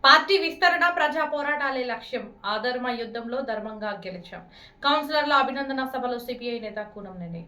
Party విస్తరణ ప్రజా పోరాటాలే లక్ష్యం. ఆధర్మ యుద్ధంలో ధర్మంగా గెలిచాం. కౌన్సిలర్ల అభినందన సభలో సిపిఐ నేత కూనంనేని.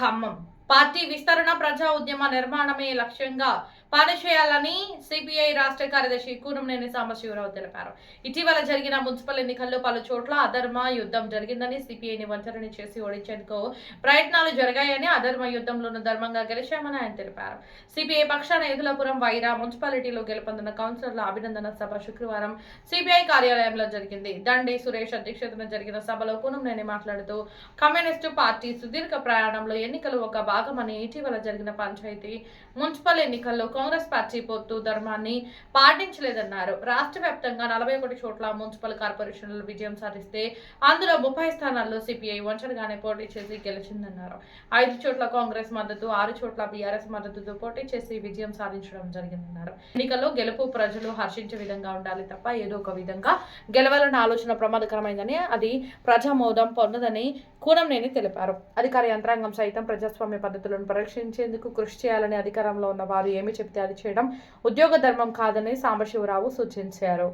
ఖమ్మం పార్టీ విస్తరణ ప్రజా ఉద్యమ నిర్మాణమే లక్ష్యంగా పనిచేయాలని సిపిఐ రాష్ట్ర కార్యదర్శి కూనంనేని సాంబశివరావు తెలిపారు. ఇటీవల జరిగిన మున్సిపల్ ఎన్నికల్లో పలు చోట్ల అధర్మ యుద్ధం జరిగిందని, సిపిఐని వంచనని చేసి ఓడించేందుకు ప్రయత్నాలు జరిగాయని, అధర్మ యుద్ధంలోనూ ధర్మంగా గెలిచామని ఆయన తెలిపారు. సిపిఐ పక్షాన ఎదులపురం వైరా మున్సిపాలిటీలో గెలుపొందిన కౌన్సిలర్ల అభినందన సభ శుక్రవారం సిపిఐ కార్యాలయంలో జరిగింది. దండి సురేష్ అధ్యక్షతన జరిగిన సభలో కూనంనేని మాట్లాడుతూ, కమ్యూనిస్టు పార్టీ సుదీర్ఘ ప్రయాణంలో ఎన్నికలు ఒక భాగమని, ఇటీవల జరిగిన పంచాయతీ మున్సిపల్ ఎన్నికల్లో కాంగ్రెస్ పార్టీ పొత్తు ధర్మాన్ని పాటించలేదన్నారు. రాష్ట్ర వ్యాప్తంగా 41 చోట్ల మున్సిపల్ కార్పొరేషన్లు విజయం సాధిస్తే అందులో 30 స్థానాల్లో సిపిఐ వంచనగానే పోటీ చేసి గెలిచిందన్నారు. 5 చోట్ల కాంగ్రెస్ మద్దతు, 6 చోట్ల బీఆర్ఎస్ మద్దతుతో పోటీ చేసి విజయం సాధించడం జరిగిందన్నారు. ఎన్నికల్లో గెలుపు ప్రజలు హర్షించే విధంగా ఉండాలి తప్ప ఏదో ఒక విధంగా గెలవాలన్న ఆలోచన ప్రమాదకరమైందని, అది ప్రజామోదం పొందదని కూనంనేని తెలిపారు. అధికార యంత్రాంగం సైతం ప్రజాస్వామ్య పద్ధతులను పరీక్షించేందుకు కృషి చేయాలని, అధికారంలో ఉన్న వారు ఏమి చెబితే అది చేయడం ఉద్యోగ ధర్మం కాదని సాంబశివరావు సూచించారు.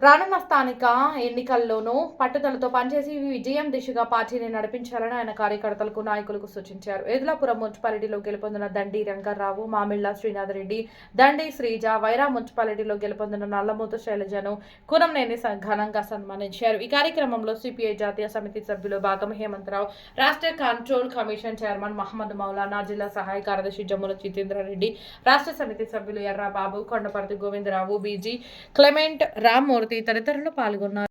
రానున్న స్థానిక ఎన్నికల్లోనూ పట్టుదలతో పనిచేసి విజయం దిశగా పార్టీని నడిపించాలని ఆయన కార్యకర్తలకు, నాయకులకు సూచించారు. ఎదులాపురం మున్సిపాలిటీలో గెలుపొందిన దండి రంగారావు, మామిళ్ల శ్రీనాథరెడ్డి, దండి శ్రీజ, వైరా మున్సిపాలిటీలో గెలుపొందిన నల్లమూతు శైలజను కూనంనేని ఘనంగా సన్మానించారు. ఈ కార్యక్రమంలో సిపిఐ జాతీయ సమితి సభ్యులు భాగం హేమంతరావు, రాష్ట్ర control commission chairman Mohammed Maulana, జిల్లా సహాయ కార్యదర్శి జమ్ముల జితేంద్రారెడ్డి, రాష్ట్ర సమితి సభ్యులు ఎర్రాబాబు, కొండపర్తి గోవిందరావు, బీజీ క్లెమెంట్, రామ్మూర్తి తదితరులు పాల్గొన్నారు.